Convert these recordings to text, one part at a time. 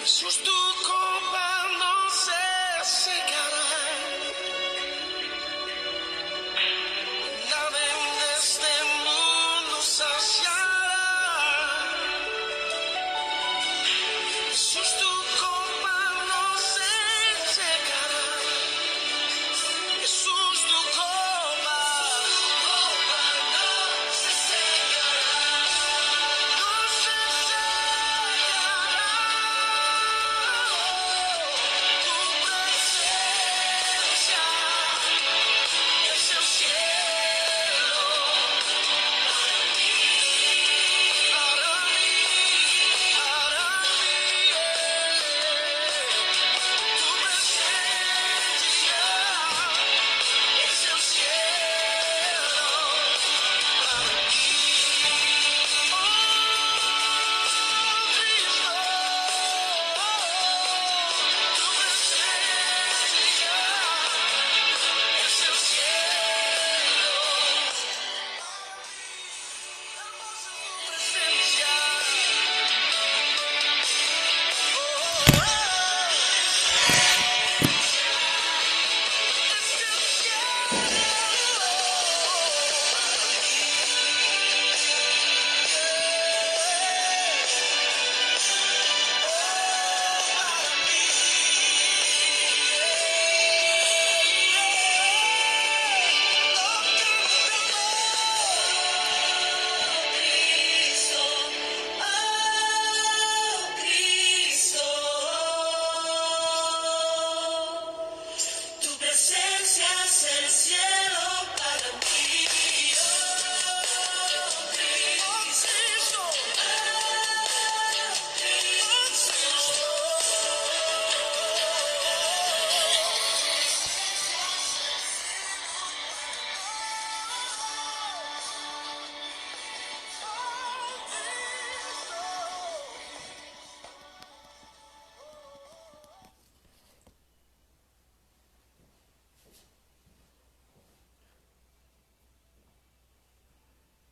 Jesús, tu copa no se secará. Nada en este mundo saciará. Jesús, tu copa no se secará. Jesús, tu copa no se secará. No se secará. Tu presencia es el cielo para mí, para mí, para mí. Tu presencia es el cielo para mí. Oh, Cristo, tu presencia es el cielo para mí. Hermosa tu presencia. Tu presencia es el cielo para mí, oh Cristo,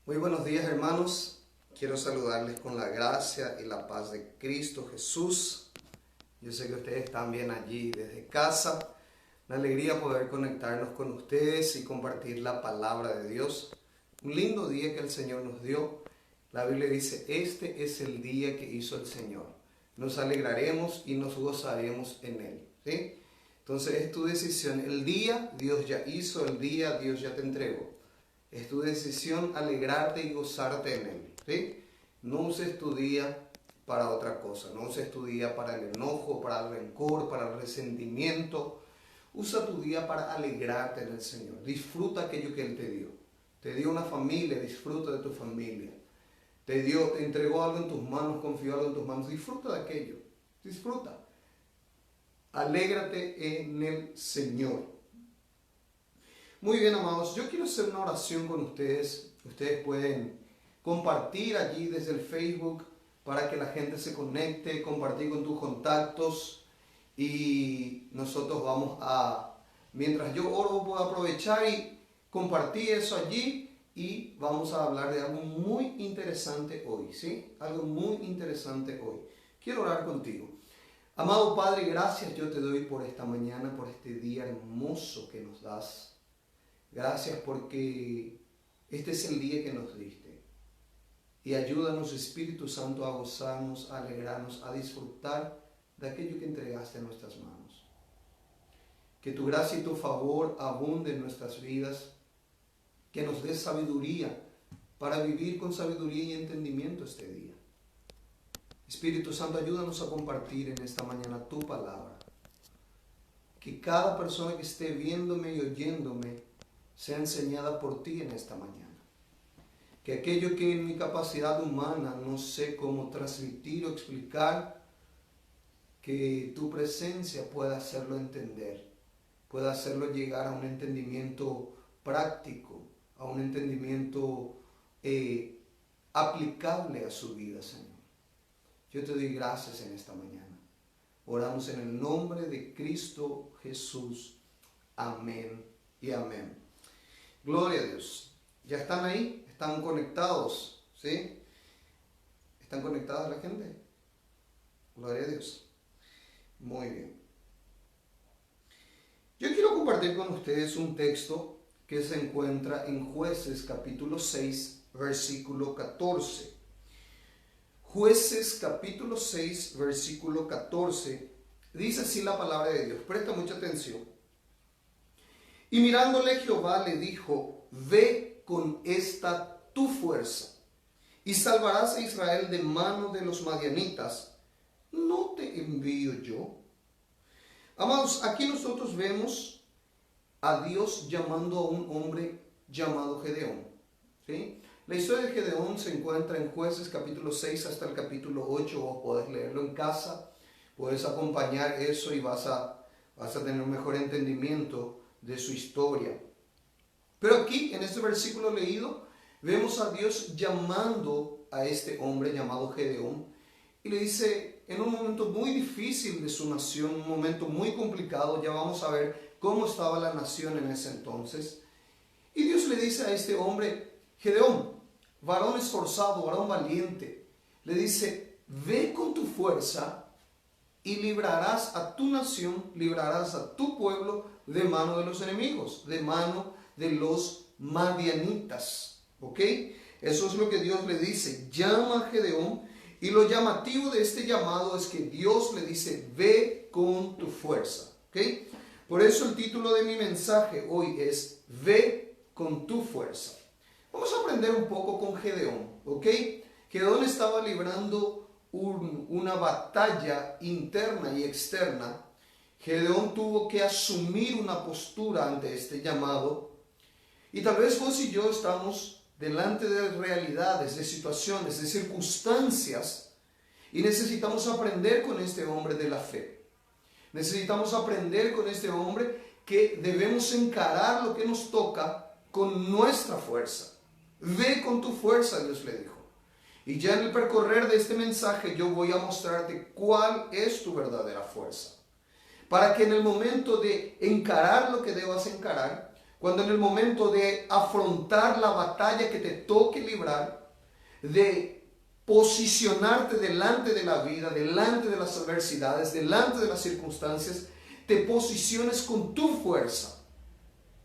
Muy buenos días, hermanos. Quiero saludarles con la gracia y la paz de Cristo Jesús. Yo sé que ustedes están bien allí desde casa. Una alegría poder conectarnos con ustedes y compartir la palabra de Dios. Un lindo día que el Señor nos dio. La Biblia dice, este es el día que hizo el Señor. Nos alegraremos y nos gozaremos en Él. ¿Sí? Entonces es tu decisión. El día Dios ya hizo, el día Dios ya te entregó. Es tu decisión alegrarte y gozarte en Él. ¿Sí? No uses tu día para otra cosa. No uses tu día para el enojo, para el rencor, para el resentimiento. Usa tu día para alegrarte en el Señor. Disfruta aquello que Él te dio. Te dio una familia, disfruta de tu familia. Te entregó algo en tus manos, confió algo en tus manos. Disfruta de aquello. Disfruta. Alégrate en el Señor. Muy bien, amados, yo quiero hacer una oración con ustedes. Ustedes pueden compartir allí desde el Facebook para que la gente se conecte, compartir con tus contactos y nosotros vamos a, mientras yo oro, puedo aprovechar y compartir eso allí y vamos a hablar de algo muy interesante hoy, ¿sí? Algo muy interesante hoy. Quiero orar contigo. Amado Padre, gracias yo te doy por esta mañana, por este día hermoso que nos das. Gracias porque este es el día que nos diste. Y ayúdanos, Espíritu Santo, a gozarnos, a alegrarnos, a disfrutar de aquello que entregaste en nuestras manos. Que tu gracia y tu favor abunden en nuestras vidas. Que nos des sabiduría para vivir con sabiduría y entendimiento este día. Espíritu Santo, ayúdanos a compartir en esta mañana tu palabra. Que cada persona que esté viéndome y oyéndome sea enseñada por ti en esta mañana. Que aquello que en mi capacidad humana no sé cómo transmitir o explicar, que tu presencia pueda hacerlo entender, pueda hacerlo llegar a un entendimiento práctico, a un entendimiento aplicable a su vida, Señor. Yo te doy gracias en esta mañana. Oramos en el nombre de Cristo Jesús. Amén y amén. Gloria a Dios. ¿Ya están ahí? ¿Están conectados? ¿Sí? ¿Están conectados la gente? Gloria a Dios. Muy bien. Yo quiero compartir con ustedes un texto que se encuentra en Jueces capítulo 6, versículo 14. Jueces capítulo 6, versículo 14, dice así la palabra de Dios. Presta mucha atención. Y mirándole Jehová le dijo, ve con esta tu fuerza y salvarás a Israel de mano de los madianitas. ¿No te envío yo? Amados, aquí nosotros vemos a Dios llamando a un hombre llamado Gedeón. ¿Sí? La historia de Gedeón se encuentra en Jueces capítulo 6 hasta el capítulo 8. Vos podés leerlo en casa, puedes acompañar eso y vas a tener un mejor entendimiento de su historia. Pero aquí, en este versículo leído, vemos a Dios llamando a este hombre llamado Gedeón y le dice, en un momento muy difícil de su nación, un momento muy complicado, ya vamos a ver cómo estaba la nación en ese entonces, y Dios le dice a este hombre, Gedeón, varón esforzado, varón valiente, le dice, ve con tu fuerza y librarás a tu nación, librarás a tu pueblo de mano de los enemigos, de mano de los madianitas. ¿Ok? Eso es lo que Dios le dice. Llama a Gedeón, y lo llamativo de este llamado es que Dios le dice, ve con tu fuerza. ¿Ok? Por eso el título de mi mensaje hoy es, ve con tu fuerza. Vamos a aprender un poco con Gedeón. ¿Ok? Gedeón estaba librando una batalla interna y externa. Gedeón tuvo que asumir una postura ante este llamado. Y tal vez vos y yo estamos delante de realidades, de situaciones, de circunstancias, y necesitamos aprender con este hombre de la fe. Necesitamos aprender con este hombre que debemos encarar lo que nos toca con nuestra fuerza. Ve con tu fuerza, Dios le dijo. Y ya en el percorrer de este mensaje yo voy a mostrarte cuál es tu verdadera fuerza. Para que en el momento de encarar lo que debas encarar, cuando en el momento de afrontar la batalla que te toque librar, de posicionarte delante de la vida, delante de las adversidades, delante de las circunstancias, te posiciones con tu fuerza,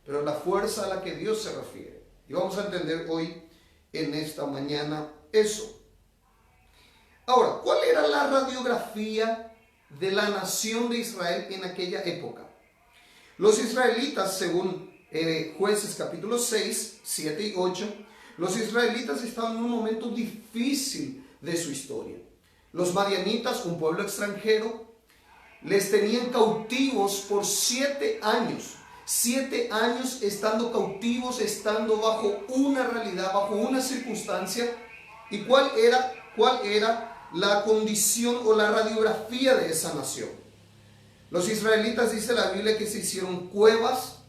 pero la fuerza a la que Dios se refiere. Y vamos a entender hoy, en esta mañana, eso. Ahora, ¿cuál era la radiografía de la nación de Israel en aquella época? Los israelitas, según Jueces capítulo 6, 7 y 8, los israelitas estaban en un momento difícil de su historia. Los madianitas, un pueblo extranjero, les tenían cautivos por 7 años. 7 años estando cautivos, estando bajo una realidad, bajo una circunstancia. ¿Y cuál era la condición o la radiografía de esa nación? Los israelitas, dice la Biblia, que se hicieron cuevas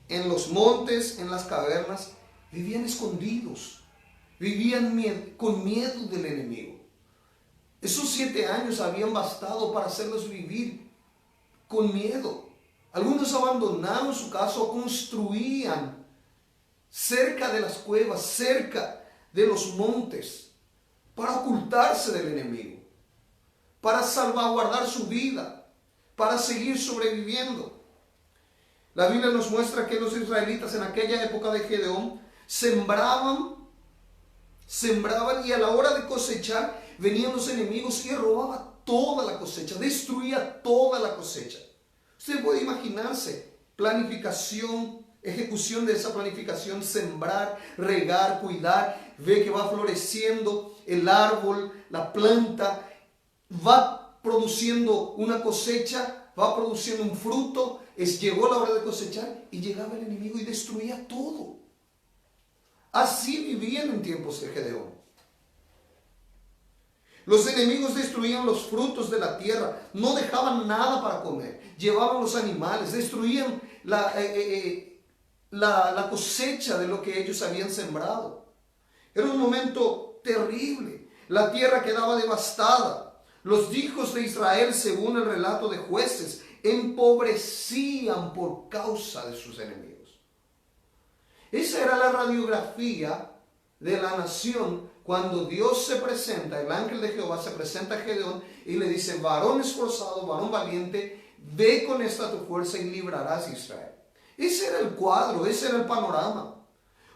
en los montes, en las cavernas, vivían escondidos, vivían con miedo del enemigo. Esos 7 años habían bastado para hacerlos vivir con miedo. Algunos abandonaron su casa o construían cerca de las cuevas, cerca de los montes, para ocultarse del enemigo, para salvaguardar su vida, para seguir sobreviviendo. La Biblia nos muestra que los israelitas en aquella época de Gedeón sembraban y a la hora de cosechar venían los enemigos y robaban toda la cosecha, destruía toda la cosecha. Usted puede imaginarse planificación, ejecución de esa planificación, sembrar, regar, cuidar, ve que va floreciendo el árbol, la planta, va produciendo una cosecha, va produciendo un fruto. Llegó la hora de cosechar y llegaba el enemigo y destruía todo. Así vivían en tiempos de Gedeón. Los enemigos destruían los frutos de la tierra, no dejaban nada para comer, llevaban los animales, destruían la cosecha de lo que ellos habían sembrado. Era un momento terrible, la tierra quedaba devastada. Los hijos de Israel, según el relato de Jueces, empobrecían por causa de sus enemigos. Esa era la radiografía de la nación cuando Dios se presenta, el ángel de Jehová se presenta a Gedeón y le dice, varón esforzado, varón valiente, ve con esta tu fuerza y librarás a Israel. Ese era el cuadro, ese era el panorama.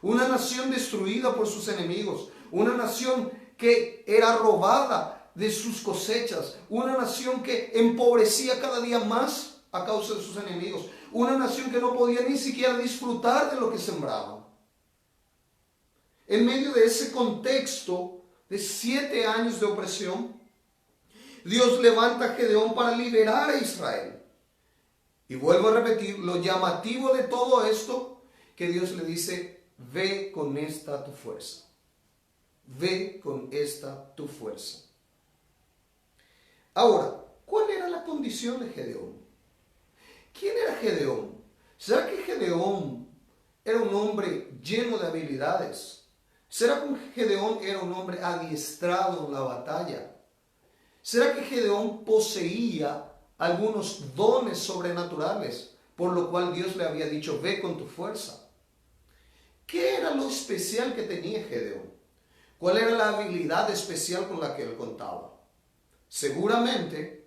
Una nación destruida por sus enemigos, una nación que era robada de sus cosechas, una nación que empobrecía cada día más a causa de sus enemigos, una nación que no podía ni siquiera disfrutar de lo que sembraban. En medio de ese contexto de 7 años de opresión, Dios levanta a Gedeón para liberar a Israel. Y vuelvo a repetir, lo llamativo de todo esto, que Dios le dice, ve con esta tu fuerza. Ve con esta tu fuerza. Ahora, ¿cuál era la condición de Gedeón? ¿Quién era Gedeón? ¿Será que Gedeón era un hombre lleno de habilidades? ¿Será que Gedeón era un hombre adiestrado en la batalla? ¿Será que Gedeón poseía algunos dones sobrenaturales, por lo cual Dios le había dicho, ve con tu fuerza? ¿Qué era lo especial que tenía Gedeón? ¿Cuál era la habilidad especial con la que él contaba? Seguramente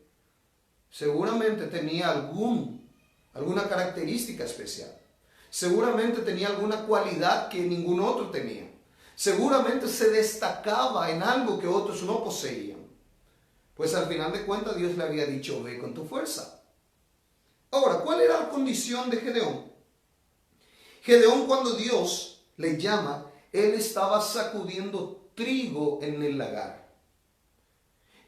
tenía alguna característica especial. Seguramente tenía alguna cualidad que ningún otro tenía. Seguramente se destacaba en algo que otros no poseían. Pues al final de cuentas Dios le había dicho, ve con tu fuerza. Ahora, ¿cuál era la condición de Gedeón? Gedeón, cuando Dios le llama, él estaba sacudiendo trigo en el lagar.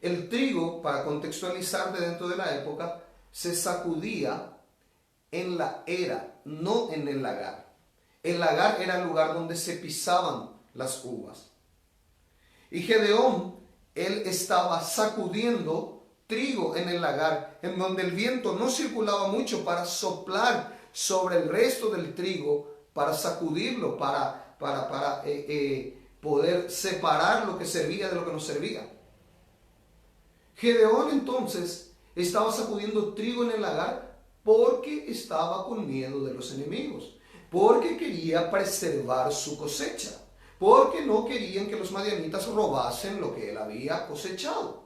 El trigo, para contextualizar de dentro de la época, se sacudía en la era, no en el lagar. El lagar era el lugar donde se pisaban las uvas. Y Gedeón, él estaba sacudiendo trigo en el lagar, en donde el viento no circulaba mucho, para soplar sobre el resto del trigo, para sacudirlo, para poder separar lo que servía de lo que no servía. Gedeón entonces estaba sacudiendo trigo en el lagar porque estaba con miedo de los enemigos, porque quería preservar su cosecha, porque no querían que los madianitas robasen lo que él había cosechado.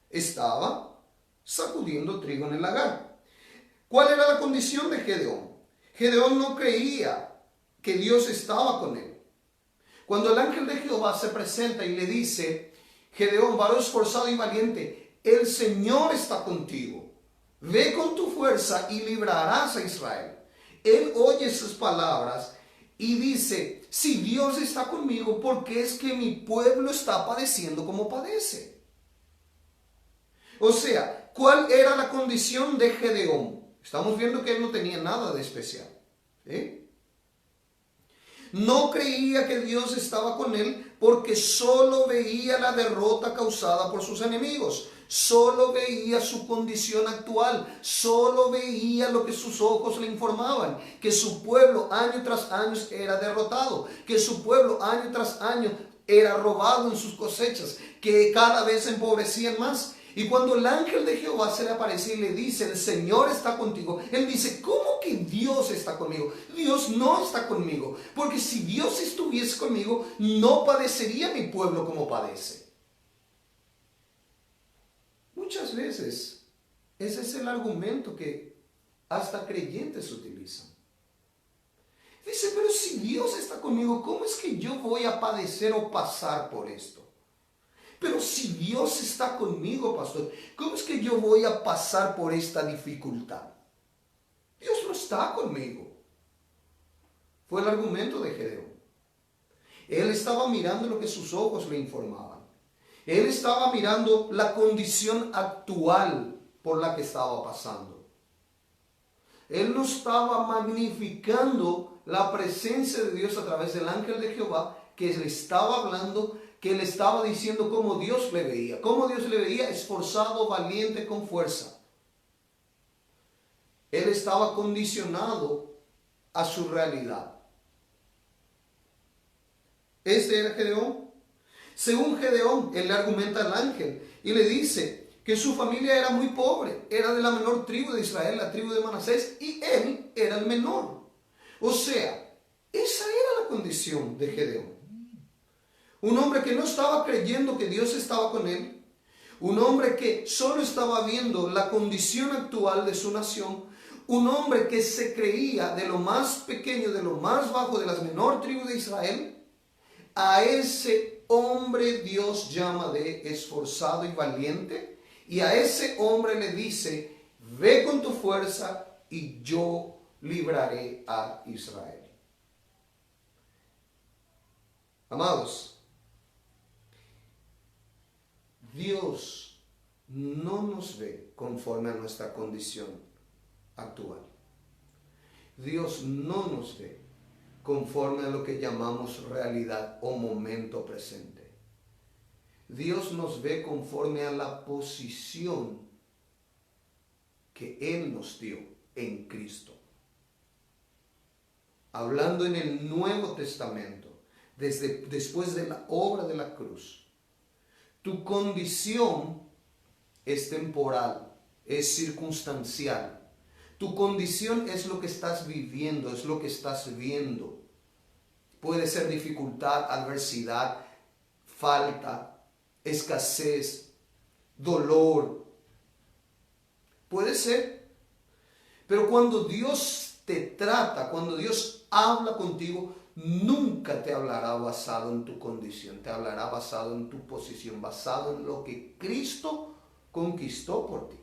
Estaba sacudiendo trigo en el lagar. ¿Cuál era la condición de Gedeón? Gedeón no creía que Dios estaba con él. Cuando el ángel de Jehová se presenta y le dice, Gedeón, varón esforzado y valiente, el Señor está contigo. Ve con tu fuerza y librarás a Israel. Él oye esas palabras y dice, si Dios está conmigo, ¿por qué es que mi pueblo está padeciendo como padece? O sea, ¿cuál era la condición de Gedeón? Estamos viendo que él no tenía nada de especial. ¿Sí? No creía que Dios estaba con él porque solo veía la derrota causada por sus enemigos. Solo veía su condición actual, solo veía lo que sus ojos le informaban, que su pueblo año tras año era derrotado, que su pueblo año tras año era robado en sus cosechas, que cada vez se empobrecían más. Y cuando el ángel de Jehová se le aparece y le dice, el Señor está contigo, él dice, ¿cómo que Dios está conmigo? Dios no está conmigo, porque si Dios estuviese conmigo, no padecería mi pueblo como padece. Muchas veces ese es el argumento que hasta creyentes utilizan. Dice, pero si Dios está conmigo, ¿cómo es que yo voy a padecer o pasar por esto? Pero si Dios está conmigo, pastor, ¿cómo es que yo voy a pasar por esta dificultad? Dios no está conmigo. Fue el argumento de Gedeón. Él estaba mirando lo que sus ojos le informaban. Él estaba mirando la condición actual por la que estaba pasando. Él no estaba magnificando la presencia de Dios a través del ángel de Jehová que le estaba hablando, que le estaba diciendo cómo Dios le veía. Cómo Dios le veía: esforzado, valiente, con fuerza. Él estaba condicionado a su realidad. Este era Gedeón. Según Gedeón, él le argumenta al ángel y le dice que su familia era muy pobre, era de la menor tribu de Israel, la tribu de Manasés, y él era el menor. O sea, esa era la condición de Gedeón. Un hombre que no estaba creyendo que Dios estaba con él. Un hombre que solo estaba viendo la condición actual de su nación. Un hombre que se creía de lo más pequeño, de lo más bajo, de las menor tribus de Israel. A ese hombre Dios llama de esforzado y valiente. Y a ese hombre le dice, ve con tu fuerza y yo libraré a Israel. Amados, Dios no nos ve conforme a nuestra condición actual. Dios no nos ve conforme a lo que llamamos realidad o momento presente. Dios nos ve conforme a la posición que Él nos dio en Cristo. Hablando en el Nuevo Testamento, después de la obra de la cruz, tu condición es temporal, es circunstancial. Tu condición es lo que estás viviendo, es lo que estás viendo. Puede ser dificultad, adversidad, falta, escasez, dolor. Puede ser. Pero cuando Dios te trata, cuando Dios habla contigo, nunca te hablará basado en tu condición, te hablará basado en tu posición, basado en lo que Cristo conquistó por ti.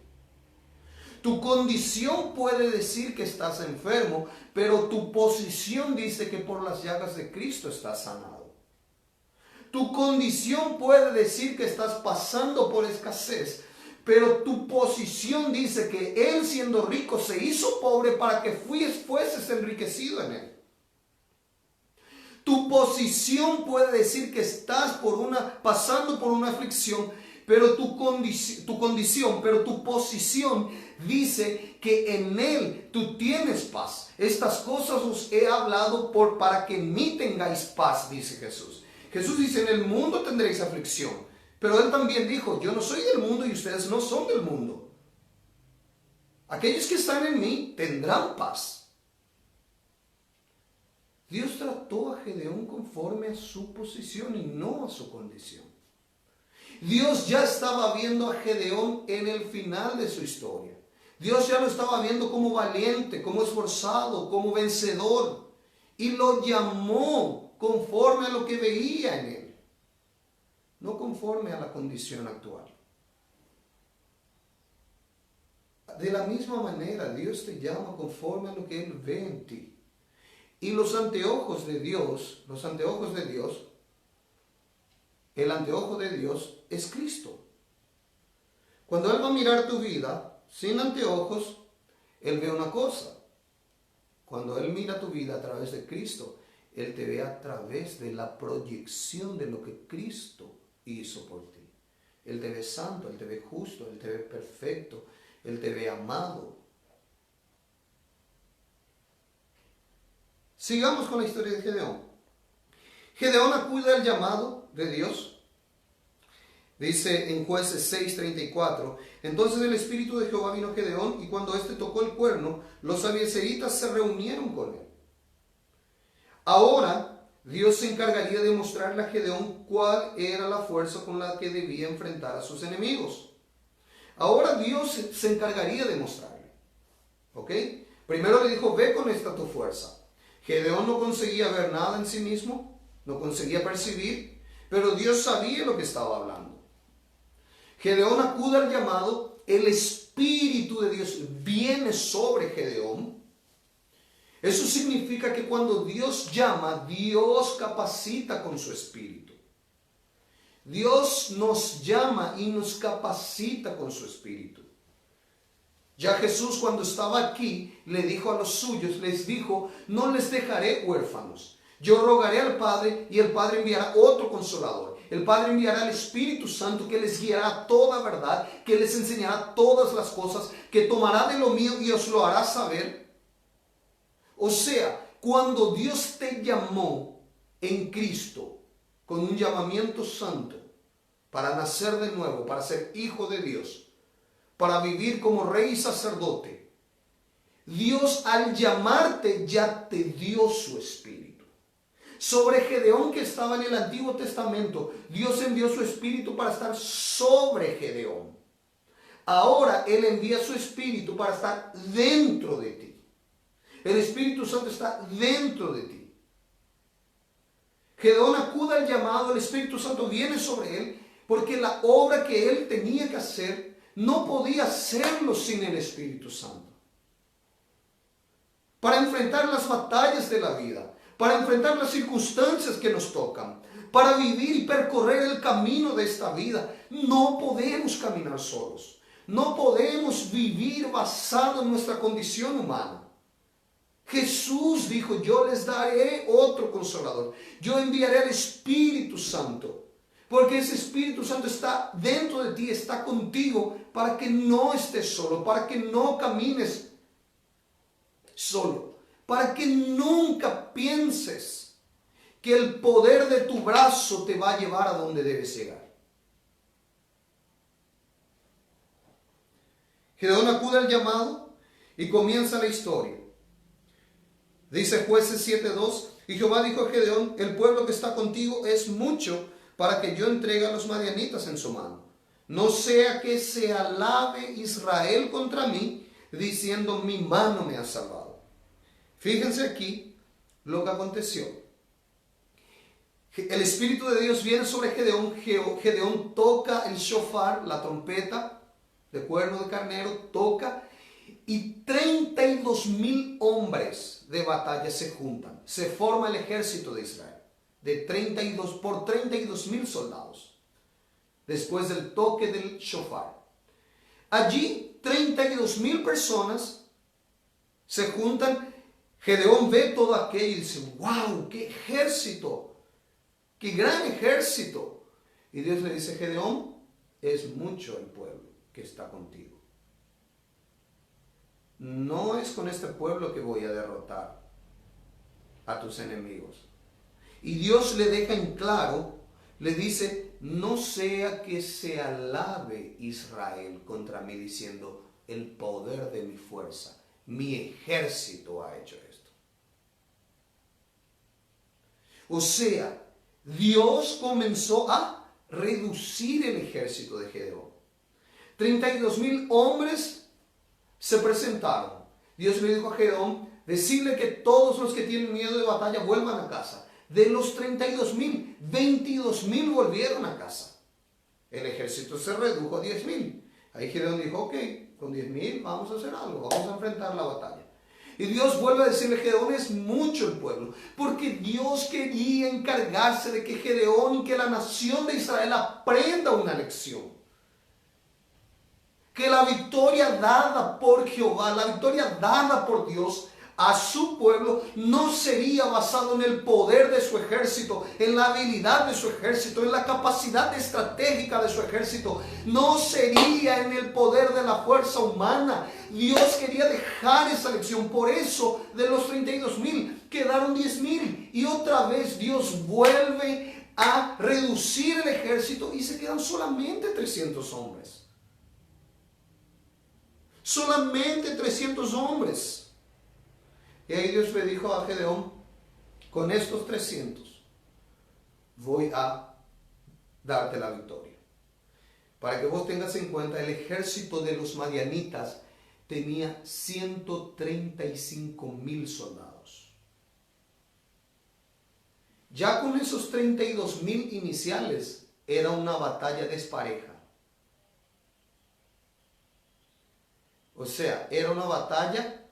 Tu condición puede decir que estás enfermo, pero tu posición dice que por las llagas de Cristo estás sanado. Tu condición puede decir que estás pasando por escasez, pero tu posición dice que Él, siendo rico, se hizo pobre para que fueses enriquecido en Él. Tu posición puede decir que estás pasando por una aflicción, pero tu posición dice que en Él tú tienes paz. Estas cosas os he hablado para que en mí tengáis paz, dice Jesús. Jesús dice, en el mundo tendréis aflicción, pero Él también dijo, yo no soy del mundo y ustedes no son del mundo. Aquellos que están en mí tendrán paz. Dios trató a Gedeón conforme a su posición y no a su condición. Dios ya estaba viendo a Gedeón en el final de su historia. Dios ya lo estaba viendo como valiente, como esforzado, como vencedor. Y lo llamó conforme a lo que veía en él, no conforme a la condición actual. De la misma manera, Dios te llama conforme a lo que Él ve en ti. Y los anteojos de Dios, el anteojo de Dios es Cristo. Cuando Él va a mirar tu vida sin anteojos, Él ve una cosa. Cuando Él mira tu vida a través de Cristo, Él te ve a través de la proyección de lo que Cristo hizo por ti. Él te ve santo, Él te ve justo, Él te ve perfecto, Él te ve amado. Sigamos con la historia de Gedeón. Gedeón acude al llamado de Dios. Dice en Jueces 6:34, entonces el Espíritu de Jehová vino a Gedeón, y cuando éste tocó el cuerno, los abiezeritas se reunieron con él. Ahora Dios se encargaría de mostrarle a Gedeón cuál era la fuerza con la que debía enfrentar a sus enemigos. Ahora Dios se encargaría de mostrarle. ¿Ok? Primero le dijo, ve con esta tu fuerza. Gedeón no conseguía ver nada en sí mismo, no conseguía percibir, pero Dios sabía lo que estaba hablando. Gedeón acude al llamado, el Espíritu de Dios viene sobre Gedeón. Eso significa que cuando Dios llama, Dios capacita con su Espíritu. Dios nos llama y nos capacita con su Espíritu. Ya Jesús, cuando estaba aquí, le dijo a los suyos, les dijo, no les dejaré huérfanos. Yo rogaré al Padre y el Padre enviará otro Consolador. El Padre enviará al Espíritu Santo que les guiará a toda verdad, que les enseñará todas las cosas, que tomará de lo mío y os lo hará saber. O sea, cuando Dios te llamó en Cristo con un llamamiento santo para nacer de nuevo, para ser hijo de Dios, para vivir como rey y sacerdote, Dios al llamarte ya te dio su Espíritu. sobre Gedeón que estaba en el Antiguo Testamento, Dios envió su espíritu para estar sobre Gedeón. Ahora Él envía su espíritu para estar dentro de ti. El Espíritu Santo está dentro de ti. Gedeón acude al llamado, el Espíritu Santo viene sobre él, porque la obra que él tenía que hacer no podía hacerlo sin el Espíritu Santo. Para enfrentar las batallas de la vida, para enfrentar las circunstancias que nos tocan, para vivir y percorrer el camino de esta vida, no podemos caminar solos. No podemos vivir basado en nuestra condición humana. Jesús dijo, yo les daré otro consolador. Yo enviaré al Espíritu Santo. Porque ese Espíritu Santo está dentro de ti, está contigo, para que no estés solo, para que no camines solo, para que nunca pienses que el poder de tu brazo te va a llevar a donde debes llegar. Gedeón acude al llamado y comienza la historia. Dice Jueces 7:2, y Jehová dijo a Gedeón, el pueblo que está contigo es mucho para que yo entregue a los madianitas en su mano. No sea que se alabe Israel contra mí, diciendo, mi mano me ha salvado. Fíjense aquí lo que aconteció. El Espíritu de Dios viene sobre Gedeón. Gedeón toca el shofar, la trompeta de cuerno de carnero, toca, y 32,000 hombres de batalla se juntan. Se forma el ejército de Israel por 32,000 soldados. Después del toque del shofar. Allí 32,000 personas se juntan. Gedeón ve todo aquello y dice, wow, qué ejército, qué gran ejército. Y Dios le dice, Gedeón, es mucho el pueblo que está contigo. No es con este pueblo que voy a derrotar a tus enemigos. Y Dios le deja en claro, le dice, no sea que se alabe Israel contra mí diciendo, el poder de mi fuerza, mi ejército ha hecho esto. O sea, Dios comenzó a reducir el ejército de Gedeón. 32,000 hombres se presentaron. Dios le dijo a Gedeón, decirle que todos los que tienen miedo de batalla vuelvan a casa. De los 32,000, 22,000 volvieron a casa. El ejército se redujo a 10,000. Ahí Gedeón dijo, ok, con 10,000 vamos a hacer algo, vamos a enfrentar la batalla. Y Dios vuelve a decirle, Gedeón, es mucho el pueblo, porque Dios quería encargarse de que Gedeón y que la nación de Israel aprenda una lección. Que la victoria dada por Jehová, la victoria dada por Dios a su pueblo, no sería basado en el poder de su ejército, en la habilidad de su ejército, en la capacidad estratégica de su ejército. No sería en el poder de la fuerza humana. Dios quería dejar esa lección. Por eso de los 32,000 quedaron 10,000. Y otra vez Dios vuelve a reducir el ejército y se quedan solamente 300 hombres. Solamente 300 hombres. Y ahí Dios le dijo a Gedeón, con estos 300 voy a darte la victoria. Para que vos tengas en cuenta, el ejército de los madianitas tenía 135,000 soldados. Ya con esos 32,000 iniciales era una batalla despareja. O sea, era una batalla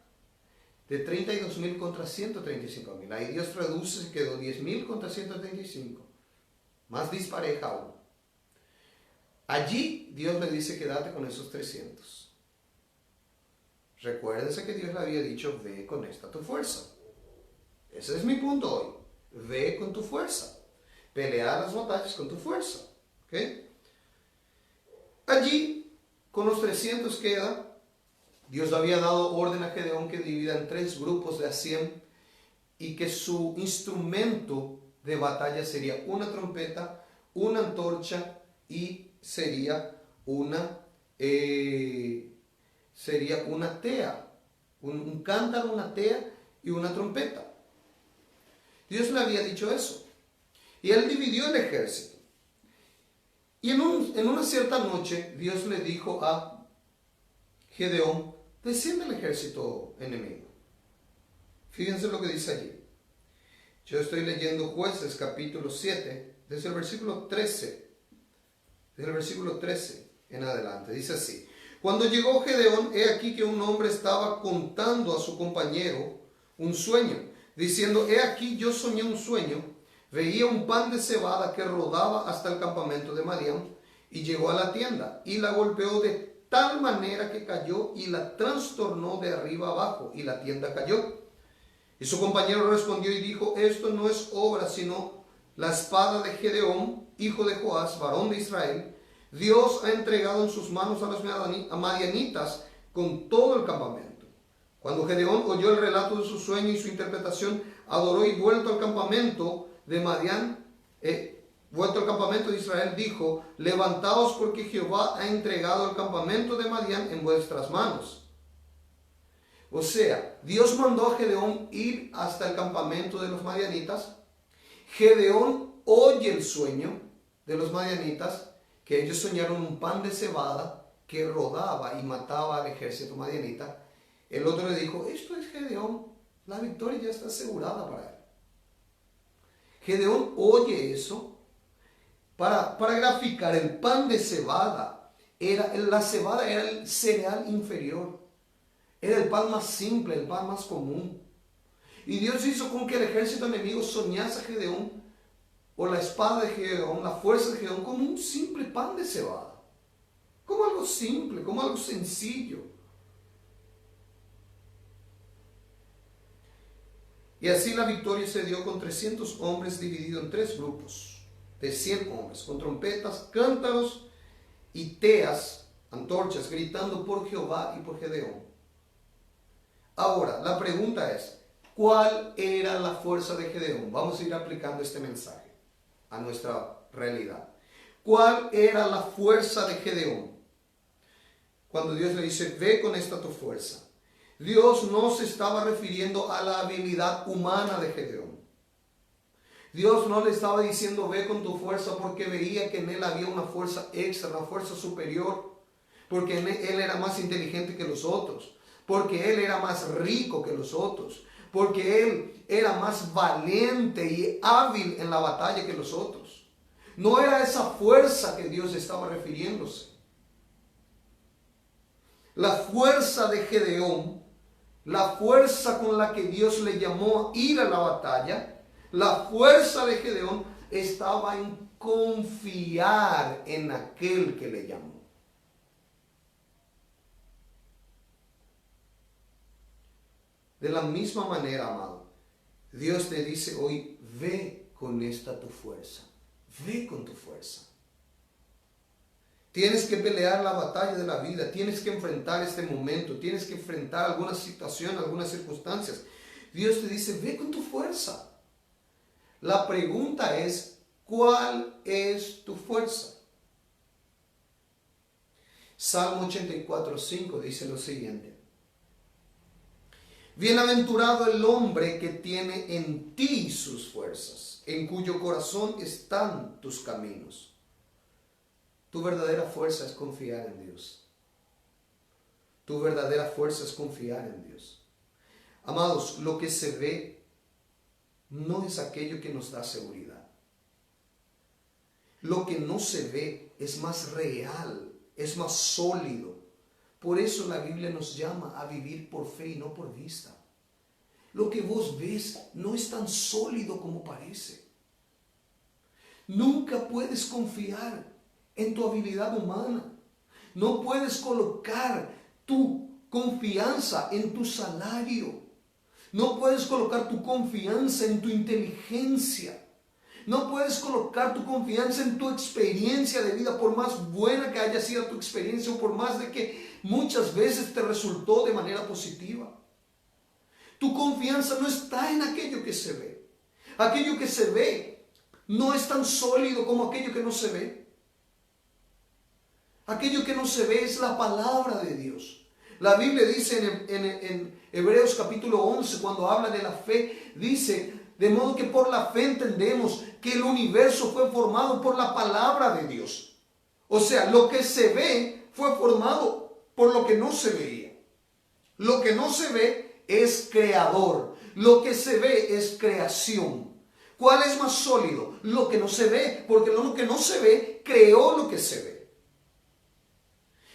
de 32,000 contra 135,000. Ahí Dios reduce, quedó 10,000 contra 135. Más dispareja aún. Allí Dios le dice, quédate con esos 300. Recuérdense que Dios le había dicho, ve con esta tu fuerza. Ese es mi punto hoy. Ve con tu fuerza. Pelea las batallas con tu fuerza. ¿Okay? Allí, con los 300 queda. Dios había dado orden a Gedeón que divida en 3 grupos de a 100 y que su instrumento de batalla sería una trompeta, una antorcha y sería una tea, un cántaro, una tea y una trompeta. Dios le había dicho eso. Y él dividió el ejército. Y en una cierta noche Dios le dijo a Gedeón, desciende el ejército enemigo. Fíjense lo que dice allí. Yo estoy leyendo Jueces capítulo 7, desde el versículo 13. Desde el versículo 13 en adelante. Dice así. Cuando llegó Gedeón, he aquí que un hombre estaba contando a su compañero un sueño, diciendo, he aquí yo soñé un sueño, veía un pan de cebada que rodaba hasta el campamento de Madián, y llegó a la tienda, y la golpeó de tal manera que cayó, y la trastornó de arriba abajo, y la tienda cayó. Y su compañero respondió y dijo, esto no es obra, sino la espada de Gedeón, hijo de Joás, varón de Israel. Dios ha entregado en sus manos a los madianitas con todo el campamento. Cuando Gedeón oyó el relato de su sueño y su interpretación, adoró y vuelto al campamento de Madián, vuelto al campamento de Israel, dijo, levantaos porque Jehová ha entregado el campamento de Madián en vuestras manos. O sea, Dios mandó a Gedeón ir hasta el campamento de los madianitas. Gedeón oye el sueño de los madianitas, que ellos soñaron un pan de cebada que rodaba y mataba al ejército madianita. El otro le dijo, esto es Gedeón, la victoria ya está asegurada para él. Gedeón oye eso. Para graficar, el pan de cebada, la cebada era el cereal inferior. Era el pan más simple, el pan más común. Y Dios hizo con que el ejército enemigo soñase a Gedeón, o la espada de Gedeón, la fuerza de Gedeón, como un simple pan de cebada. Como algo simple, como algo sencillo. Y así la victoria se dio con 300 hombres divididos en 3 grupos de 100 hombres, con trompetas, cántaros y teas, antorchas, gritando por Jehová y por Gedeón. Ahora, la pregunta es, ¿cuál era la fuerza de Gedeón? Vamos a ir aplicando este mensaje a nuestra realidad. ¿Cuál era la fuerza de Gedeón? Cuando Dios le dice, ve con esta tu fuerza. Dios no se estaba refiriendo a la habilidad humana de Gedeón. Dios no le estaba diciendo, ve con tu fuerza, porque veía que en él había una fuerza extra, una fuerza superior, porque él era más inteligente que los otros, porque él era más rico que los otros, porque él era más valiente y hábil en la batalla que los otros. No era esa fuerza que Dios estaba refiriéndose. La fuerza de Gedeón, la fuerza con la que Dios le llamó a ir a la batalla, la fuerza de Gedeón estaba en confiar en aquel que le llamó. De la misma manera, amado, Dios te dice hoy, ve con esta tu fuerza, ve con tu fuerza. Tienes que pelear la batalla de la vida, tienes que enfrentar este momento, tienes que enfrentar alguna situación, algunas circunstancias. Dios te dice, ve con tu fuerza. La pregunta es, ¿cuál es tu fuerza? Salmo 84:5 dice lo siguiente. Bienaventurado el hombre que tiene en ti sus fuerzas, en cuyo corazón están tus caminos. Tu verdadera fuerza es confiar en Dios. Tu verdadera fuerza es confiar en Dios. Amados, lo que se ve no es aquello que nos da seguridad. Lo que no se ve es más real, es más sólido. Por eso la Biblia nos llama a vivir por fe y no por vista. Lo que vos ves no es tan sólido como parece. Nunca puedes confiar en tu habilidad humana. No puedes colocar tu confianza en tu salario. No puedes colocar tu confianza en tu inteligencia. No puedes colocar tu confianza en tu experiencia de vida, por más buena que haya sido tu experiencia o por más de que muchas veces te resultó de manera positiva. Tu confianza no está en aquello que se ve. Aquello que se ve no es tan sólido como aquello que no se ve. Aquello que no se ve es la palabra de Dios. La Biblia dice en Hebreos capítulo 11, cuando habla de la fe, dice, De modo que por la fe entendemos que el universo fue formado por la palabra de Dios. O sea, lo que se ve fue formado por lo que no se veía. Lo que no se ve es creador. Lo que se ve es creación. ¿Cuál es más sólido? Lo que no se ve, porque lo que no se ve creó lo que se ve.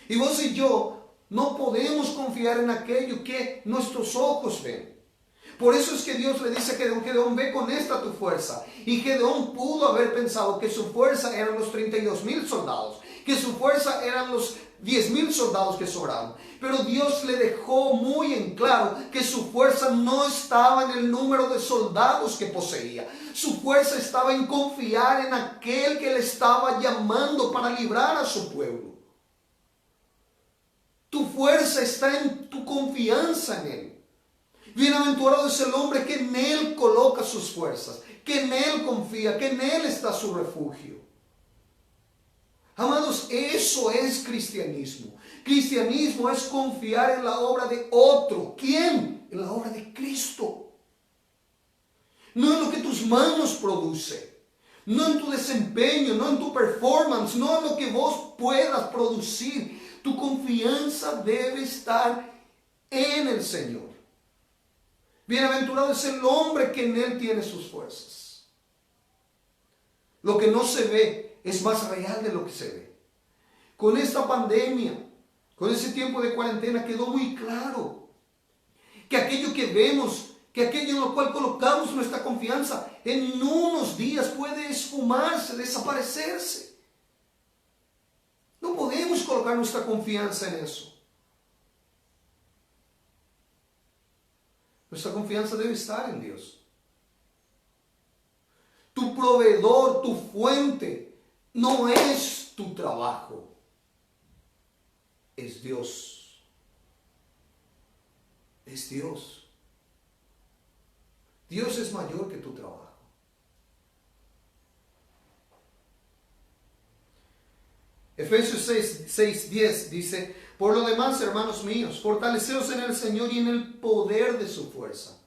Y vos y yo no podemos confiar en aquello que nuestros ojos ven. Por eso es que Dios le dice a Gedeón: Gedeón, ve con esta tu fuerza. Y Gedeón pudo haber pensado que su fuerza eran los 32,000 soldados, que su fuerza eran los 10,000 soldados que sobraron. Pero Dios le dejó muy en claro que su fuerza no estaba en el número de soldados que poseía. Su fuerza estaba en confiar en aquel que le estaba llamando para librar a su pueblo. Tu fuerza está en tu confianza en Él. Bienaventurado es el hombre que en Él coloca sus fuerzas, que en Él confía, que en Él está su refugio. Amados, eso es cristianismo. Cristianismo es confiar en la obra de otro. ¿Quién? En la obra de Cristo. No en lo que tus manos producen, no en tu desempeño, no en tu performance, no en lo que vos puedas producir. Tu confianza debe estar en el Señor. Bienaventurado es el hombre que en Él tiene sus fuerzas. Lo que no se ve es más real de lo que se ve. Con esta pandemia, con ese tiempo de cuarentena, quedó muy claro que aquello que vemos, que aquello en lo cual colocamos nuestra confianza, en unos días puede esfumarse, desaparecerse. No podemos colocar nuestra confianza en eso. Nuestra confianza debe estar en Dios. Tu proveedor, tu fuente, no es tu trabajo, es Dios. Es Dios. Dios es mayor que tu trabajo. Efesios 6:10 dice: por lo demás, hermanos míos, fortaleceos en el Señor y en el poder de su fuerza.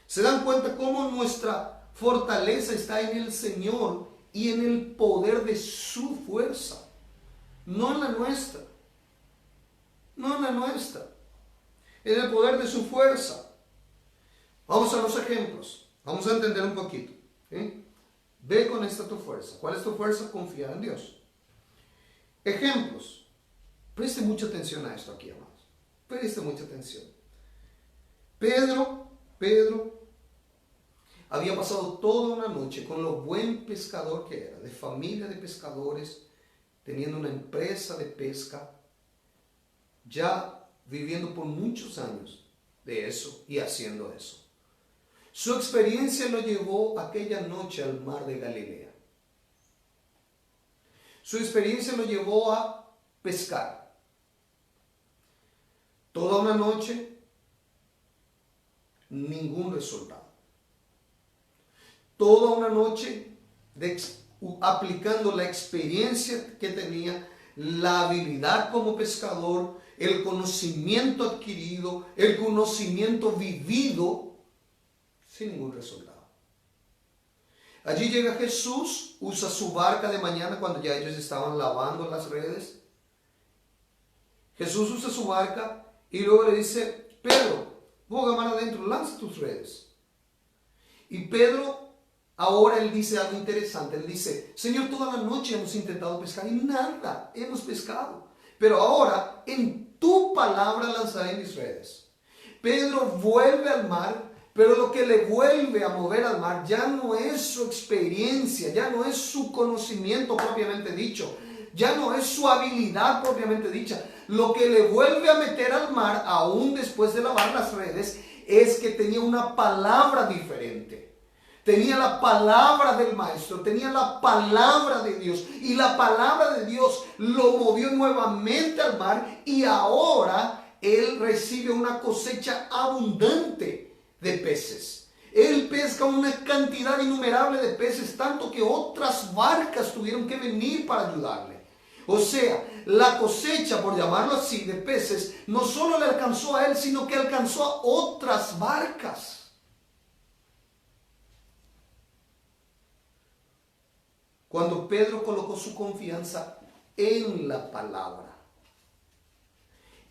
¿Se dan cuenta cómo nuestra fortaleza está en el Señor y en el poder de su fuerza? No en la nuestra. No en la nuestra. En el poder de su fuerza. Vamos a los ejemplos. Vamos a entender un poquito. ¿Sí? Ve con esta tu fuerza. ¿Cuál es tu fuerza? Confiar en Dios. Ejemplos. Preste mucha atención a esto aquí, amados. Preste mucha atención. Pedro había pasado toda una noche con lo buen pescador que era, de familia de pescadores, teniendo una empresa de pesca, ya viviendo por muchos años de eso y haciendo eso. Su experiencia lo llevó aquella noche al mar de Galilea. Su experiencia lo llevó a pescar. Toda una noche, ningún resultado. Toda una noche aplicando la experiencia que tenía, la habilidad como pescador, el conocimiento adquirido, el conocimiento vivido, sin ningún resultado. Allí llega Jesús, usa su barca de mañana cuando ya ellos estaban lavando las redes. Jesús usa su barca y luego le dice: Pedro, boga mar adentro, lanza tus redes. Y Pedro, ahora él dice algo interesante. Él dice: Señor, toda la noche hemos intentado pescar y nada hemos pescado. Pero ahora en tu palabra lanzaré mis redes. Pedro vuelve al mar, pero lo que le vuelve a mover al mar ya no es su experiencia, ya no es su conocimiento propiamente dicho, ya no es su habilidad propiamente dicha. Lo que le vuelve a meter al mar, aún después de lavar las redes, es que tenía una palabra diferente. Tenía la palabra del maestro, tenía la palabra de Dios. Y la palabra de Dios lo movió nuevamente al mar. Y ahora él recibe una cosecha abundante de peces. Él pesca una cantidad innumerable de peces, tanto que otras barcas tuvieron que venir para ayudarle. O sea, la cosecha, por llamarlo así, de peces, no solo le alcanzó a él, sino que alcanzó a otras barcas. Cuando Pedro colocó su confianza en la palabra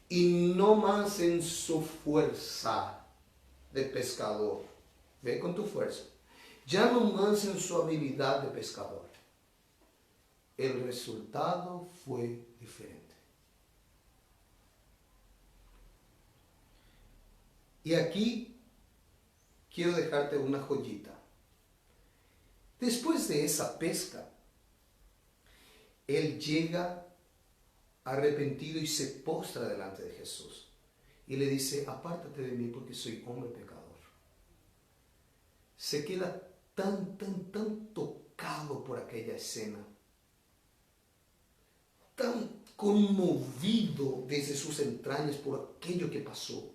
y no más en su fuerza de pescador. Ve con tu fuerza. Ya no más en su habilidad de pescador. El resultado fue diferente. Y aquí quiero dejarte una joyita. Después de esa pesca, él llega arrepentido y se postra delante de Jesús. Y le dice, apártate de mí porque soy hombre pecador. Se queda tan tocado por aquella escena. Tan conmovido desde sus entrañas por aquello que pasó.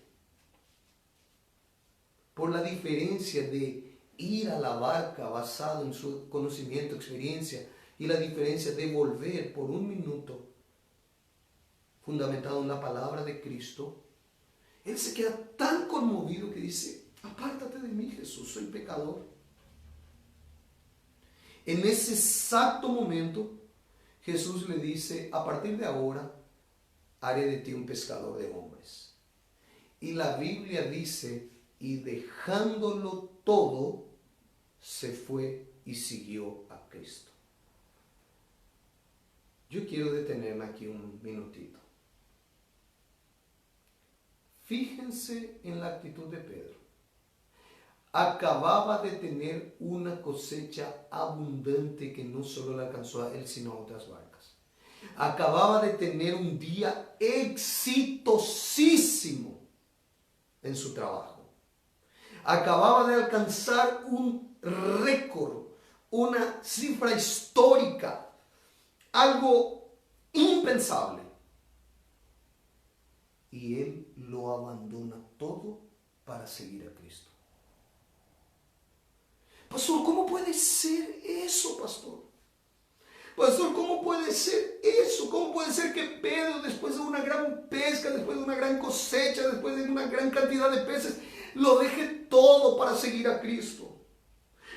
Por la diferencia de ir a la barca basado en su conocimiento, experiencia, y la diferencia de volver por un minuto fundamentado en la palabra de Cristo. Él se queda tan conmovido que dice, apártate de mí, Jesús, soy pecador. En ese exacto momento, Jesús le dice, a partir de ahora, haré de ti un pescador de hombres. Y la Biblia dice, y dejándolo todo, se fue y siguió a Cristo. Yo quiero detenerme aquí un minutito. Fíjense en la actitud de Pedro. Acababa de tener una cosecha abundante que no solo le alcanzó a él, sino a otras barcas. Acababa de tener un día exitosísimo en su trabajo. Acababa de alcanzar un récord, una cifra histórica, algo impensable. Y él lo abandona todo para seguir a Cristo. Pastor, ¿cómo puede ser eso, pastor? Pastor, ¿cómo puede ser eso? ¿Cómo puede ser que Pedro, después de una gran pesca, después de una gran cosecha, después de una gran cantidad de peces, lo deje todo para seguir a Cristo?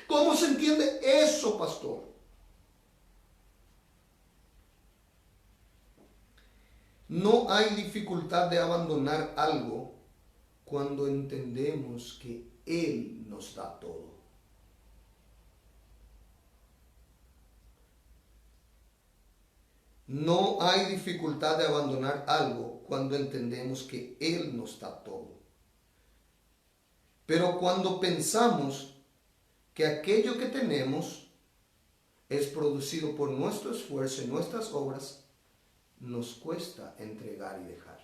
¿Cómo se entiende eso, pastor? No hay dificultad de abandonar algo cuando entendemos que Él nos da todo. No hay dificultad de abandonar algo cuando entendemos que Él nos da todo. Pero cuando pensamos que aquello que tenemos es producido por nuestro esfuerzo y nuestras obras, nos cuesta entregar y dejar.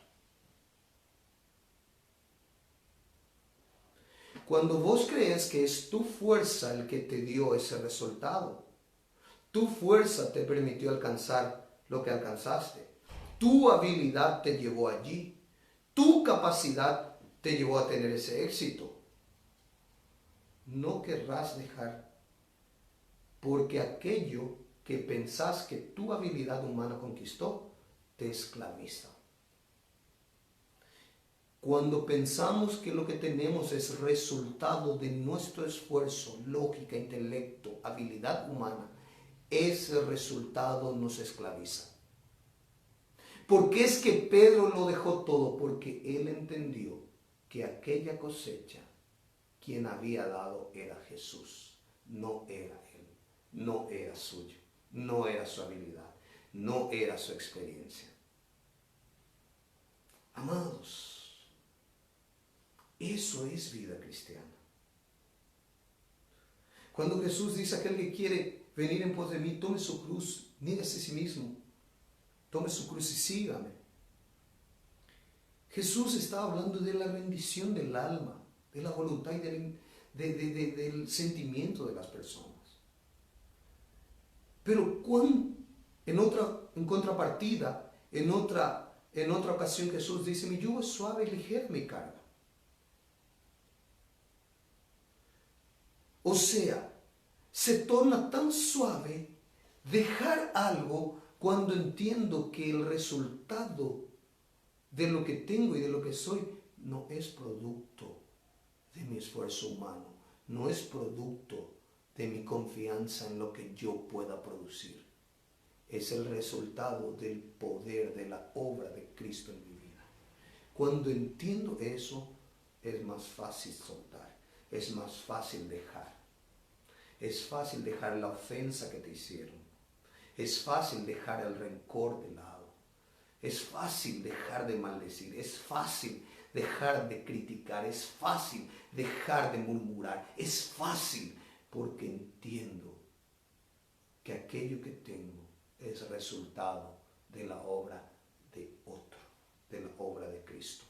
Cuando vos crees que es tu fuerza el que te dio ese resultado, tu fuerza te permitió alcanzar lo que alcanzaste, tu habilidad te llevó allí, tu capacidad te llevó a tener ese éxito, no querrás dejar, porque aquello que pensás que tu habilidad humana conquistó, te esclaviza. Cuando pensamos que lo que tenemos es resultado de nuestro esfuerzo, lógica, intelecto, habilidad humana, ese resultado nos esclaviza. ¿Por qué es que Pedro lo dejó todo? Porque él entendió que aquella cosecha, quien había dado era Jesús, no era él, no era suyo, no era su habilidad, no era su experiencia. Amados, eso es vida cristiana. Cuando Jesús dice a aquel que quiere venir en pos de mí, tome su cruz, niégase a sí mismo, tome su cruz y sígame. Jesús está hablando de la rendición del alma, de la voluntad y del sentimiento de las personas. Pero en contrapartida, en otra ocasión Jesús dice, mi yugo es suave y ligera mi carga. O sea, se torna tan suave dejar algo cuando entiendo que el resultado de lo que tengo y de lo que soy no es producto de mi esfuerzo humano, no es producto de mi confianza en lo que yo pueda producir. Es el resultado del poder de la obra de Cristo en mi vida. Cuando entiendo eso, es más fácil soltar, es más fácil dejar. Es fácil dejar la ofensa que te hicieron. Es fácil dejar el rencor de lado. Es fácil dejar de maldecir. Es fácil dejar de criticar. Es fácil dejar de murmurar. Es fácil porque entiendo que aquello que tengo es resultado de la obra de otro, de la obra de Cristo.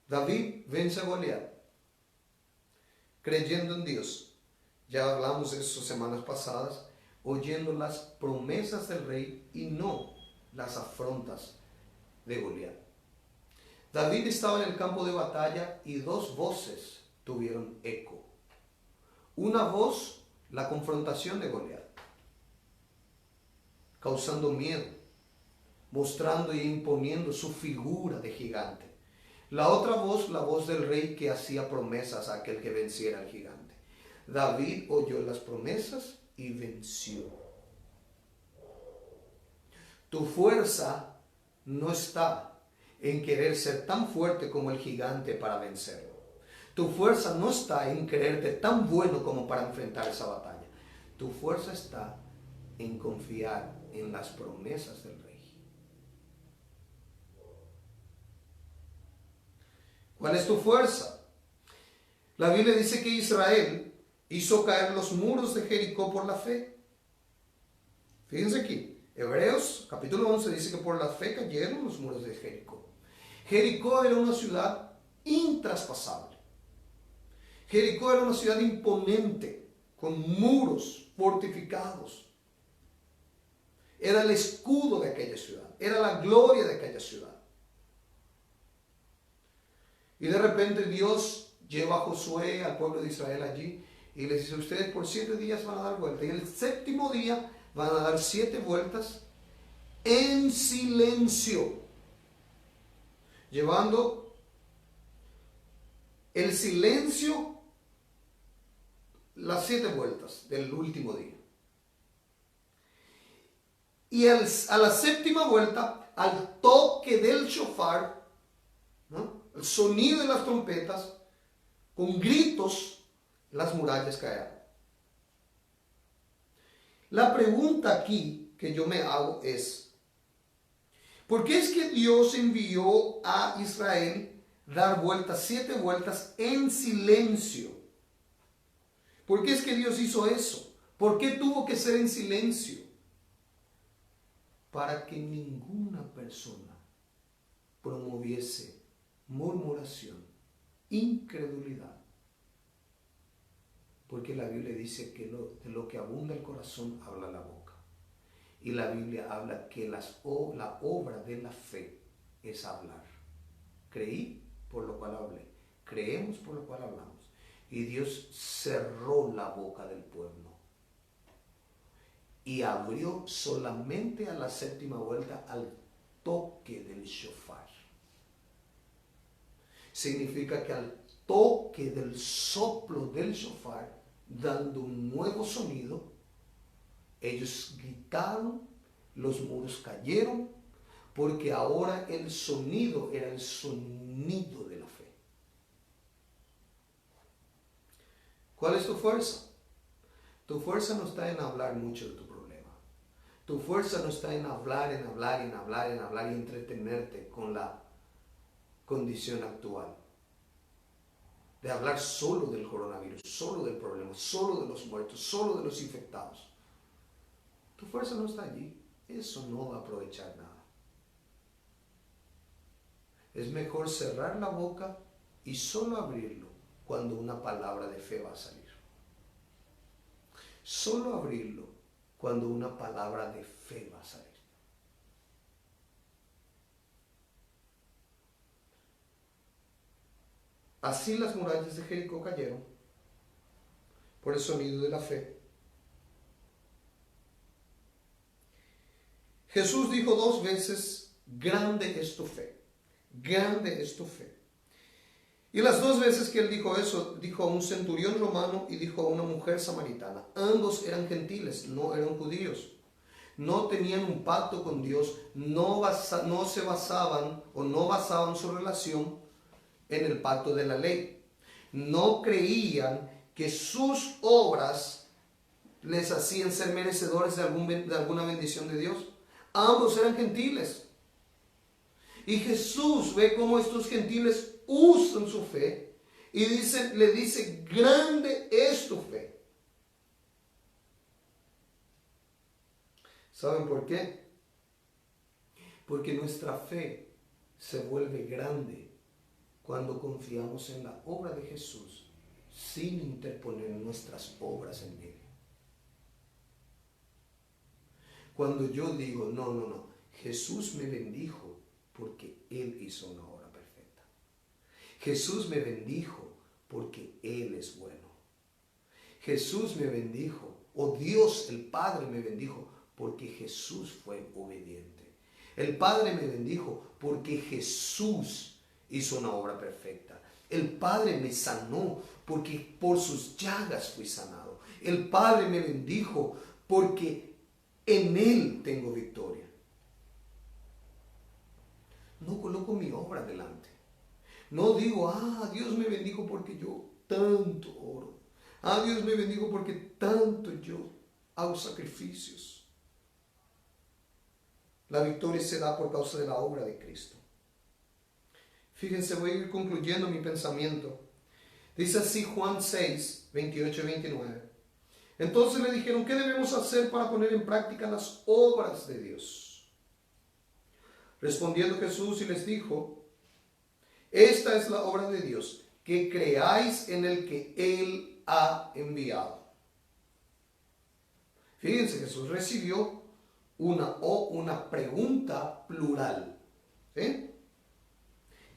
David vence a Goliat creyendo en Dios. Ya hablamos de eso semanas pasadas, oyendo las promesas del rey y no las afrontas de Goliat. David estaba en el campo de batalla y dos voces tuvieron eco. Una voz, la confrontación de Goliat, causando miedo, mostrando y imponiendo su figura de gigante. La otra voz, la voz del rey que hacía promesas a aquel que venciera al gigante. David oyó las promesas y venció. Tu fuerza no está en querer ser tan fuerte como el gigante para vencerlo. Tu fuerza no está en creerte tan bueno como para enfrentar esa batalla. Tu fuerza está en confiar en las promesas del rey. ¿Cuál es tu fuerza? La Biblia dice que Israel hizo caer los muros de Jericó por la fe. Fíjense aquí, Hebreos capítulo 11 dice que por la fe cayeron los muros de Jericó. Jericó era una ciudad intraspasable. Jericó era una ciudad imponente, con muros fortificados. Era el escudo de aquella ciudad, era la gloria de aquella ciudad. Y de repente Dios lleva a Josué, al pueblo de Israel allí, y les dice, ustedes por 7 días van a dar vueltas. Y el séptimo día van a dar 7 vueltas en silencio, llevando el silencio las 7 vueltas del último día. Y a la séptima vuelta, al toque del shofar, ¿no?, el sonido de las trompetas, con gritos, las murallas caerán. La pregunta aquí que yo me hago es, ¿por qué es que Dios envió a Israel dar vueltas, 7 vueltas en silencio? ¿Por qué es que Dios hizo eso? ¿Por qué tuvo que ser en silencio? Para que ninguna persona promoviese murmuración, incredulidad. Porque la Biblia dice que de lo que abunda el corazón habla la boca. Y la Biblia habla que la obra de la fe es hablar. Creí, por lo cual hablé. Creemos, por lo cual hablamos. Y Dios cerró la boca del pueblo. Y abrió solamente a la séptima vuelta al toque del shofar. Significa que al toque del soplo del shofar, dando un nuevo sonido, ellos gritaron, los muros cayeron, porque ahora el sonido era el sonido de la fe. ¿Cuál es tu fuerza? Tu fuerza no está en hablar mucho de tu problema. Tu fuerza no está en hablar y entretenerte con la condición actual. De hablar solo del coronavirus, solo del problema, solo de los muertos, solo de los infectados. Tu fuerza no está allí. Eso no va a aprovechar nada. Es mejor cerrar la boca y solo abrirlo cuando una palabra de fe va a salir. Solo abrirlo cuando una palabra de fe va a salir. Así las murallas de Jericó cayeron por el sonido de la fe. Jesús dijo 2 veces, grande es tu fe, grande es tu fe. Y las dos veces que él dijo eso, dijo a un centurión romano y dijo a una mujer samaritana. Ambos eran gentiles, no eran judíos. No tenían un pacto con Dios, no se basaban o no basaban su relación en el pacto de la ley. No creían que sus obras les hacían ser merecedores de alguna bendición de Dios. Ambos eran gentiles. Y Jesús ve cómo estos gentiles usan su fe y le dice, grande es tu fe. ¿Saben por qué? Porque nuestra fe se vuelve grande cuando confiamos en la obra de Jesús sin interponer nuestras obras en medio. Cuando yo digo, no, Jesús me bendijo porque Él hizo una obra perfecta. Jesús me bendijo porque Él es bueno. Jesús me bendijo, o Dios el Padre me bendijo porque Jesús fue obediente. El Padre me bendijo porque Jesús hizo una obra perfecta. El Padre me sanó porque por sus llagas fui sanado. El Padre me bendijo porque en Él tengo victoria. No coloco mi obra delante. No digo, Dios me bendijo porque yo tanto oro. Dios me bendijo porque tanto yo hago sacrificios. La victoria se da por causa de la obra de Cristo. Fíjense, voy a ir concluyendo mi pensamiento. Dice así Juan 6, 28 y 29. Entonces le dijeron, ¿qué debemos hacer para poner en práctica las obras de Dios? Respondiendo Jesús y les dijo, esta es la obra de Dios, que creáis en el que Él ha enviado. Fíjense, Jesús recibió una pregunta plural. ¿Sí?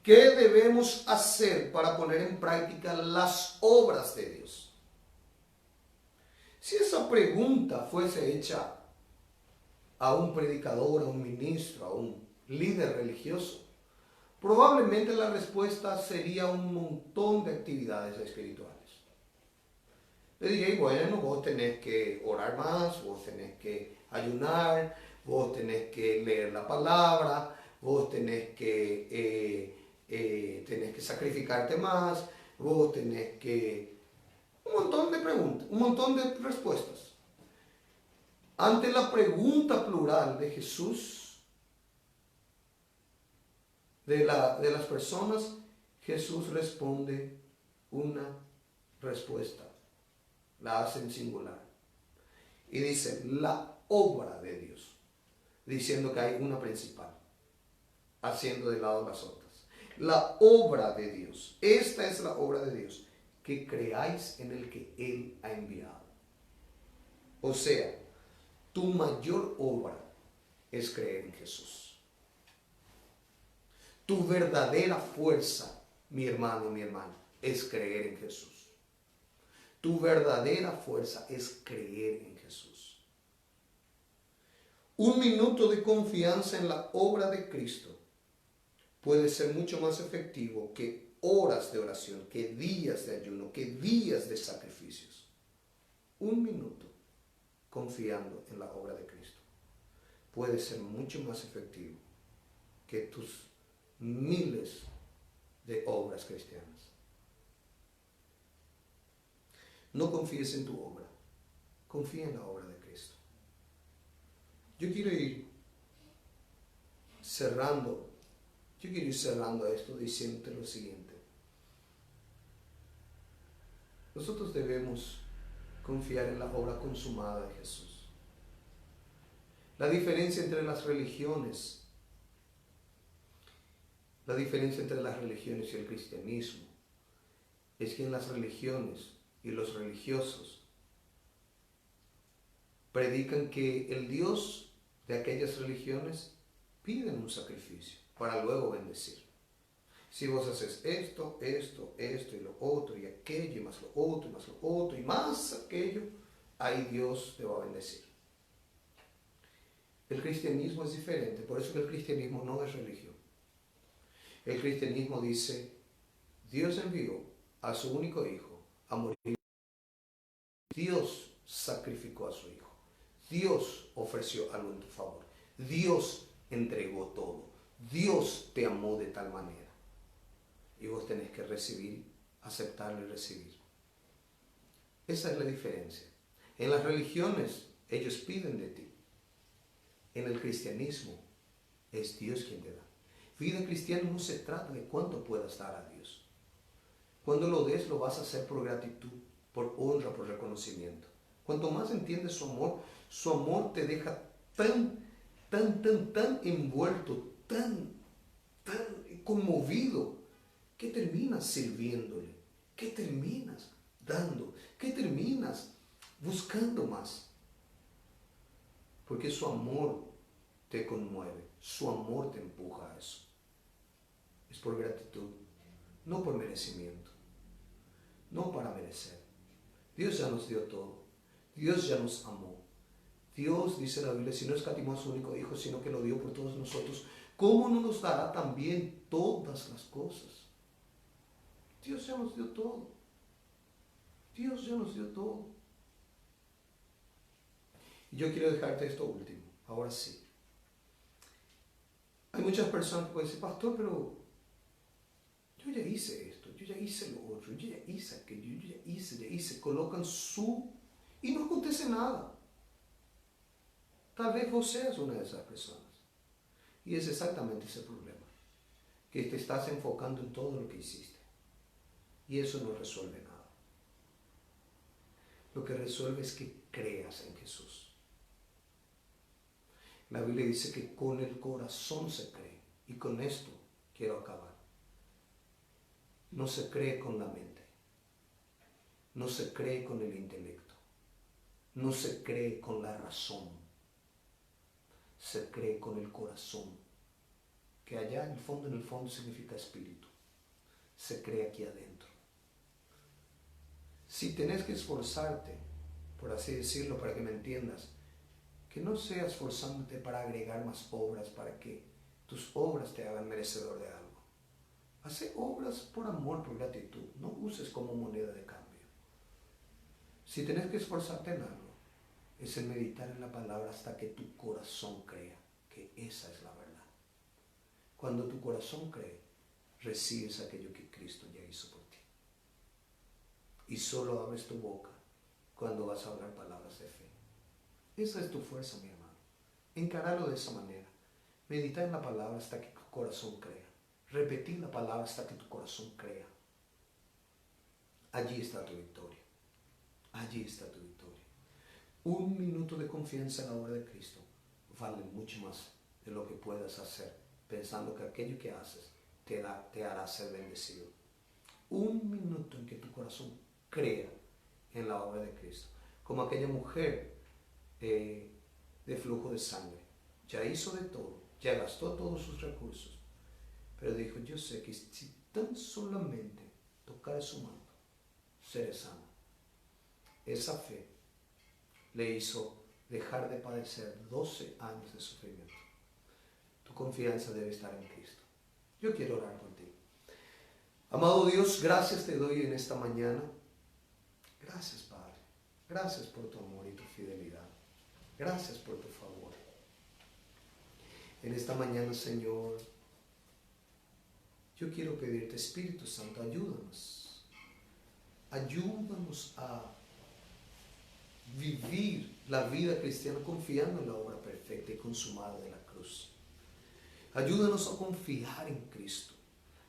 ¿Qué debemos hacer para poner en práctica las obras de Dios? Si esa pregunta fuese hecha a un predicador, a un ministro, a un líder religioso, probablemente la respuesta sería un montón de actividades espirituales. Le diría, bueno, vos tenés que orar más, vos tenés que ayunar, vos tenés que leer la palabra, vos tenés que sacrificarte más, vos tenés que... Un montón de preguntas, un montón de respuestas. Ante la pregunta plural de Jesús, de las personas, Jesús responde una respuesta. La hace en singular. Y dice, la obra de Dios. Diciendo que hay una principal. Haciendo de lado las otras. La obra de Dios. Esta es la obra de Dios. Que creáis en el que Él ha enviado. O sea, tu mayor obra es creer en Jesús. Tu verdadera fuerza, mi hermano, mi hermana, es creer en Jesús. Tu verdadera fuerza es creer en Jesús. Un minuto de confianza en la obra de Cristo puede ser mucho más efectivo que horas de oración, que días de ayuno, que días de sacrificios. Un minuto confiando en la obra de Cristo puede ser mucho más efectivo que tus miles de obras cristianas. No confíes en tu obra, confía en la obra de Cristo. Yo quiero ir cerrando esto diciéndote lo siguiente. Nosotros debemos confiar en la obra consumada de Jesús. La diferencia entre las religiones y el cristianismo es que en las religiones y los religiosos predican que el Dios de aquellas religiones pide un sacrificio para luego bendecir. Si vos haces esto y lo otro y aquello y más lo otro y más aquello, ahí Dios te va a bendecir. El cristianismo es diferente, por eso que el cristianismo no es religión. El cristianismo dice, Dios envió a su único hijo a morir. Dios sacrificó a su hijo. Dios ofreció algo en tu favor. Dios entregó todo. Dios te amó de tal manera. Y vos tenés que recibir, aceptarlo y recibir. Esa es la diferencia. En las religiones, ellos piden de ti. En el cristianismo, es Dios quien te da. Vida cristiana no se trata de cuánto puedas dar a Dios. Cuando lo des, lo vas a hacer por gratitud, por honra, por reconocimiento. Cuanto más entiendes su amor te deja tan envuelto, tan conmovido, que terminas sirviéndole, que terminas dando, que terminas buscando más. Porque su amor te conmueve, su amor te empuja a eso. Es por gratitud, no por merecimiento, no para merecer. Dios ya nos dio todo, Dios ya nos amó. Dios, dice la Biblia, si no escatimó a su único hijo, sino que lo dio por todos nosotros, ¿cómo no nos dará también todas las cosas? Dios ya nos dio todo. Dios ya nos dio todo. Y yo quiero dejarte esto último, ahora sí. Hay muchas personas que pueden decir, pastor, pero yo ya hice esto, yo ya hice lo otro, yo ya hice aquello, yo ya hice, colocan y no acontece nada. Tal vez vos seas una de esas personas. Y es exactamente ese problema, que te estás enfocando en todo lo que hiciste. Y eso no resuelve nada. Lo que resuelve es que creas en Jesús. La Biblia dice que con el corazón se cree. Y con esto quiero acabar. No se cree con la mente. No se cree con el intelecto. No se cree con la razón. Se cree con el corazón. Que allá en el fondo significa espíritu. Se cree aquí adentro. Si tenés que esforzarte, por así decirlo, para que me entiendas, que no seas forzándote para agregar más obras, para que tus obras te hagan merecedor de algo. Hace obras por amor, por gratitud. No uses como moneda de cambio. Si tenés que esforzarte en algo, es el meditar en la palabra hasta que tu corazón crea que esa es la verdad. Cuando tu corazón cree, recibes aquello que Cristo ya hizo por ti. Y solo abres tu boca cuando vas a hablar palabras de fe. Esa es tu fuerza, mi hermano. Encaralo de esa manera. Medita en la palabra hasta que tu corazón crea. Repetir la palabra hasta que tu corazón crea. Allí está tu victoria. Allí está tu victoria. Un minuto de confianza en la obra de Cristo vale mucho más de lo que puedas hacer pensando que aquello que haces te hará ser bendecido. Un minuto en que tu corazón crea en la obra de Cristo. Como aquella mujer de flujo de sangre. Ya hizo de todo, ya gastó todos sus recursos, pero dijo, yo sé que si tan solamente tocara su mano, seré sana. Esa fe le hizo dejar de padecer 12 años de sufrimiento. Tu confianza debe estar en Cristo. Yo quiero orar por ti. Amado Dios, gracias te doy en esta mañana. Gracias, Padre. Gracias por tu amor y tu fidelidad. Gracias por tu favor. En esta mañana, Señor, yo quiero pedirte, Espíritu Santo, ayúdanos. Ayúdanos a vivir la vida cristiana confiando en la obra perfecta y consumada de la cruz. Ayúdanos a confiar en Cristo,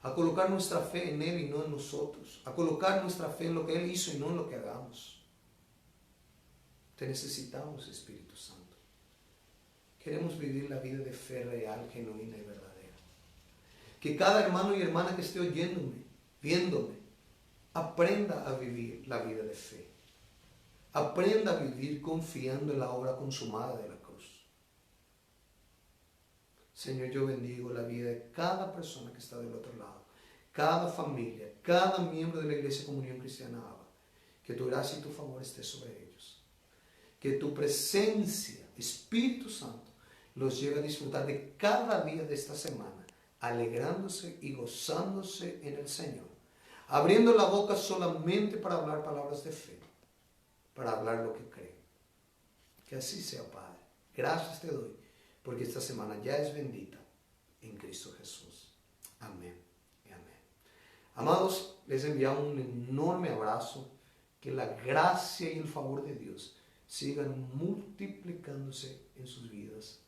a colocar nuestra fe en Él y no en nosotros, a colocar nuestra fe en lo que Él hizo y no en lo que hagamos. Te necesitamos, Espíritu Santo. Queremos vivir la vida de fe real, genuina y verdadera. Que cada hermano y hermana que esté oyéndome, viéndome, aprenda a vivir la vida de fe. Aprenda a vivir confiando en la obra consumada de la cruz. Señor, yo bendigo la vida de cada persona que está del otro lado, cada familia, cada miembro de la Iglesia Comunión Cristiana Abba. Que tu gracia y tu favor esté sobre ellos. Que tu presencia, Espíritu Santo, los lleve a disfrutar de cada día de esta semana, alegrándose y gozándose en el Señor, abriendo la boca solamente para hablar palabras de fe, para hablar lo que creen. Que así sea, Padre. Gracias te doy, porque esta semana ya es bendita en Cristo Jesús. Amén y amén. Amados, les enviamos un enorme abrazo. Que la gracia y el favor de Dios sigan multiplicándose en sus vidas